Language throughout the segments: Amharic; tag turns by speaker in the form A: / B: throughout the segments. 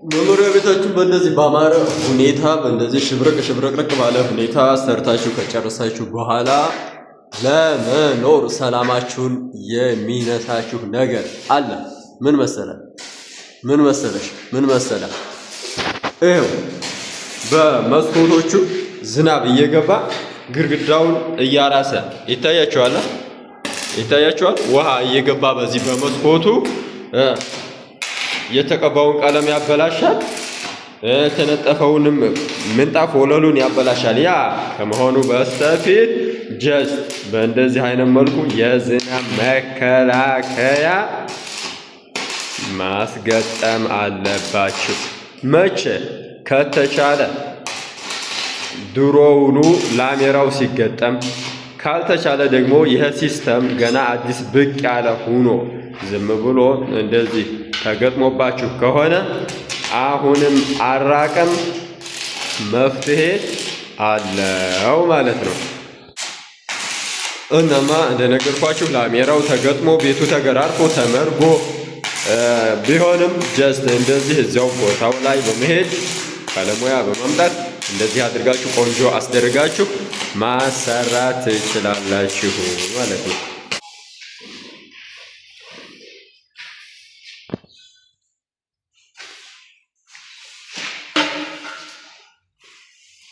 A: መኖሪያ ቤታችሁን በእንደዚህ ባማረ ሁኔታ በእንደዚህ ሽብረቅረቅ ባለ ሁኔታ ሰርታችሁ ከጨረሳችሁ በኋላ ለመኖር ሰላማችሁን የሚነሳችሁ ነገር አለ። ምን መሰለሽ? ይኸው በመስኮቶቹ ዝናብ እየገባ ግድግዳውን እያራሰ ይታያችኋል። ውሃ እየገባ በዚህ በመስኮቱ የተቀባውን ቀለም ያበላሻል። የተነጠፈውንም ምንጣፍ ወለሉን ያበላሻል። ያ ከመሆኑ በስተፊት ጀስት በእንደዚህ አይነት መልኩ የዝናብ መከላከያ ማስገጠም አለባችሁ። መቼ ከተቻለ ድሮውኑ ላሜራው ሲገጠም፣ ካልተቻለ ደግሞ ይህ ሲስተም ገና አዲስ ብቅ ያለ ሆኖ ዝም ብሎ እንደዚህ ተገጥሞባችሁ ከሆነ አሁንም አራቀም መፍትሄ አለው ማለት ነው። እናማ እንደነገርኳችሁ ላሜራው ተገጥሞ ቤቱ ተገራርፎ ተመርጎ ቢሆንም ጀስት እንደዚህ እዚያው ቦታው ላይ በመሄድ ባለሙያ በማምጣት እንደዚህ አድርጋችሁ ቆንጆ አስደርጋችሁ ማሰራት ትችላላችሁ ማለት ነው።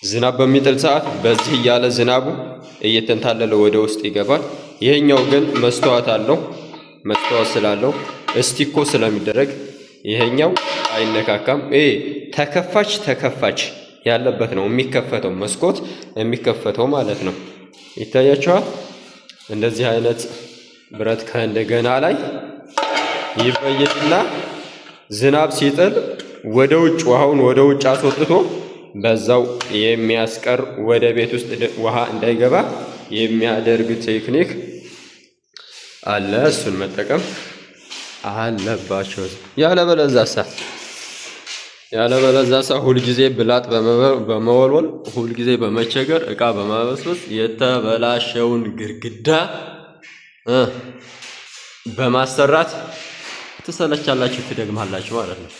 A: ዝናብ በሚጥል ሰዓት በዚህ እያለ ዝናቡ እየተንታለለ ወደ ውስጥ ይገባል። ይሄኛው ግን መስተዋት አለው። መስተዋት ስላለው እስቲኮ ስለሚደረግ ይሄኛው አይነካካም። ተከፋች ያለበት ነው የሚከፈተው፣ መስኮት የሚከፈተው ማለት ነው። ይታያችኋል። እንደዚህ አይነት ብረት ከእንደገና ላይ ይበየድና ዝናብ ሲጥል ወደ ውጭ ውሃውን ወደ ውጭ አስወጥቶ በዛው የሚያስቀር ወደ ቤት ውስጥ ውሃ እንዳይገባ የሚያደርግ ቴክኒክ አለ። እሱን መጠቀም አለባቸው። ያለበለዛሳ ሁልጊዜ ብላጥ በመወልወል ሁልጊዜ በመቸገር እቃ በማበስበስ የተበላሸውን ግድግዳ በማሰራት ትሰለቻላችሁ፣ ትደግማላችሁ ማለት ነው።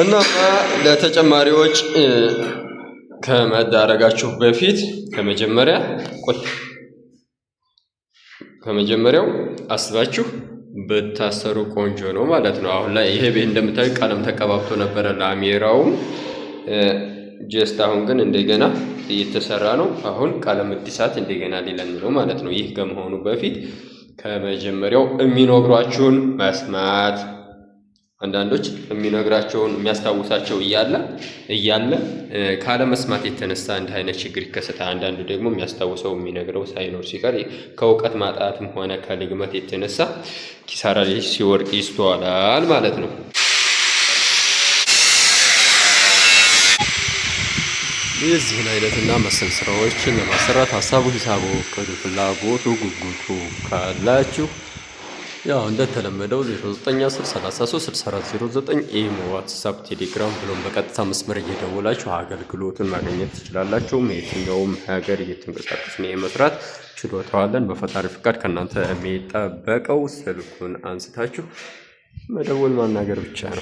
A: እና ለተጨማሪዎች ከመዳረጋችሁ በፊት ከመጀመሪያው አስባችሁ ብታሰሩ ቆንጆ ነው ማለት ነው። አሁን ላይ ይሄ ቤት እንደምታዩ ቀለም ተቀባብቶ ነበረ ላሜራውም ጀስት አሁን ግን እንደገና እየተሰራ ነው። አሁን ቀለም እድሳት እንደገና ሊለን ነው ማለት ነው። ይህ ከመሆኑ በፊት ከመጀመሪያው የሚነግሯችሁን መስማት፣ አንዳንዶች የሚነግራቸውን የሚያስታውሳቸው እያለ ካለ መስማት የተነሳ እንዲህ አይነት ችግር ይከሰታል። አንዳንዱ ደግሞ የሚያስታውሰው የሚነግረው ሳይኖር ሲቀር ከእውቀት ማጣትም ሆነ ከልግመት የተነሳ ኪሳራ ላይ ሲወርቅ ይስተዋላል ማለት ነው። የዚህን አይነትና መሰል ስራዎችን ለማሰራት ሀሳቡ፣ ሂሳቡ፣ እቅዱ፣ ፍላጎቱ፣ ጉጉቱ ካላችሁ ያው እንደተለመደው 0910336409 ኢሞ፣ ዋትስአፕ፣ ቴሌግራም ብሎም በቀጥታ መስመር እየደወላችሁ አገልግሎቱን ማግኘት ትችላላችሁ። የትኛውም ሀገር እየተንቀሳቀስን የመስራት ችሎታው አለን። በፈጣሪ ፍቃድ ከእናንተ የሚጠበቀው ስልኩን አንስታችሁ መደወል ማናገር ብቻ ነው።